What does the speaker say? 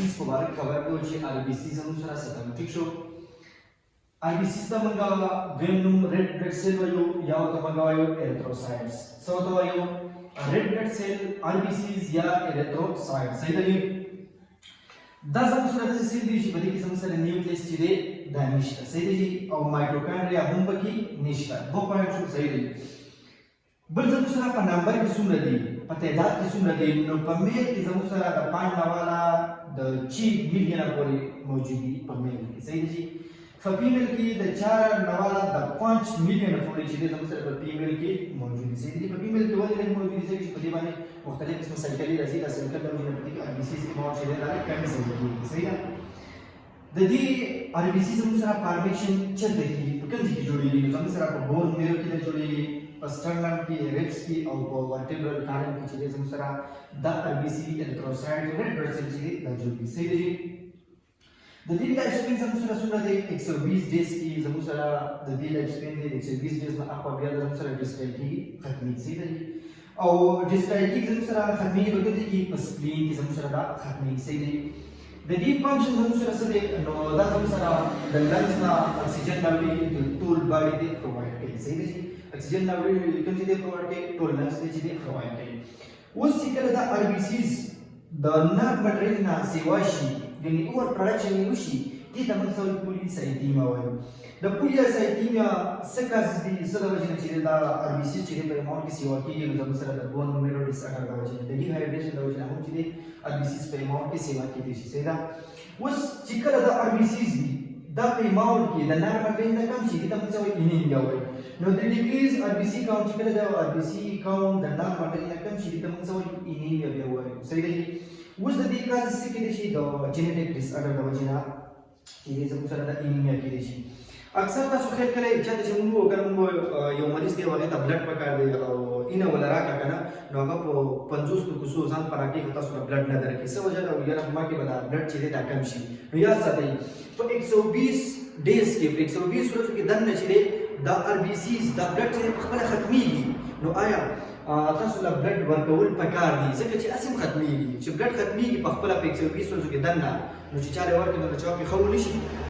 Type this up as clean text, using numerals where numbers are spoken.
RBCs په باره کې خبر کړو چې RBCs زموږ سره څه کوي ټیک شو RBCs ته موږ دویم نوم red blood cell وایو یا ورته موږ وایو erythrocytes څه ورته وایو red blood cell RBCs یا erythrocytes صحیح دی دا زموږ سره داسې سیل دی چې په دې کې زموږ سره نیوکلیس چې دی دا نشته صحیح دی او مایټوکانډریا هم پکې نشته دوه پوینټ شو صحیح دی بل زموږ سره په نمبر کې څومره دي په تعداد کې څومره دي نو په میل کې زموږ سره د 5 نه والا د 6 میلیونه پورې موجود دي په میل کې صحیح دی په فیمیل کې د 4 نه والا د 5 میلیونه پورې چې زموږ سره په فیمیل کې موجود دي صحیح دی په فیمیل کې ولې لږ موجود دي چې په دې باندې مختلف قسم سایکلي راځي دا سایکل د وجود په کې RBCs مور چې دا کمی سره دي صحیح ده د دې RBCs زموږ سره فارمیشن چیرته کیږي په کوم ځای کې جوړیږي زموږ سره په بون میرو کې جوړیږي په سټرنم کې ریبس کې او په ورټیبرل کارن کې چې زموږ سره د RBC erythrocyte red blood cell چې دا جوړیږي صحیح دی د دې لایف سپین زموږ سره څومره دی 120 ډیز کې زموږ سره د دې لایف سپین دی 120 ډیز نه اخوا بیا زموږ سره ډیسټایټي ختمي صحیح دی او ډیسټایټي زموږ سره ختمي وګورئ چې په سپلین کې زموږ سره دا ختمي صحیح دی د دې فنکشن زموږ سره څه دی نو دا زموږ سره د لنګز نه اکسیجن راوړي د ټول باډي ته پرووایډ کوي صحیح دی اکسیجن راوړي کوم چې دی پرووایډ کوي ټول لنګز ته چې دی پرووایډ کوي اوس چې کله دا RBCs د نرم مټریل نه سیوا شي یعنی اوور پروډکشن وشي دې ته موږ سوال پولیسایتیمیا وایو د پولیسایتیمیا څه کازز دي څه د وجې نه چې دا RBCs چې په اماونټ کې سیوا کېږي نو زموږ سره د بون میرو ډیس اډر د وجې د ډیهایډریشن د وجې نه هم چې دی RBCs په اماونټ کې سیوا کېدی شي صحیح ده اوس چې کله دا RBCs دي دا په اماونټ کې د نرم مټریل نه کم شي دې ته موږ سوال انیمیا وایو نو د ډیکریز RBC کاونټ چې کله د RBC کاونټ د نرم مټریل نه کم شي دې ته موږ سوال انیمیا بیا وایو صحیح ده اوس د دې کار څه کېدی شي د جینیټک ډیس اډر د وجې نه چې زموږ سره د انیمیا کېدی شي اکثر تاسو خیال کړئ چې موږ اگر موږ یو مریض دی هغه ته بلډ پکار دی او اینه ولا راکا کنه نو هغه په 50 کوسو ځان پر راکې تاسو بلډ نه درکې څه وجه دا یاره ما کې بل بلډ چې دا کم شي نو یاد ساتئ په 120 ډیز کې 120 ورځې کې دنه چې دا RBCs دا بلډ چې خپل ختميږي نو آیا تاسو له بلډ ورکول پکار دي ځکه چې اسیم ختميږي چې بلډ ختميږي په خپل 120 ورځې کې دنه نو چې چاله ورکړي نو چا په خو نشي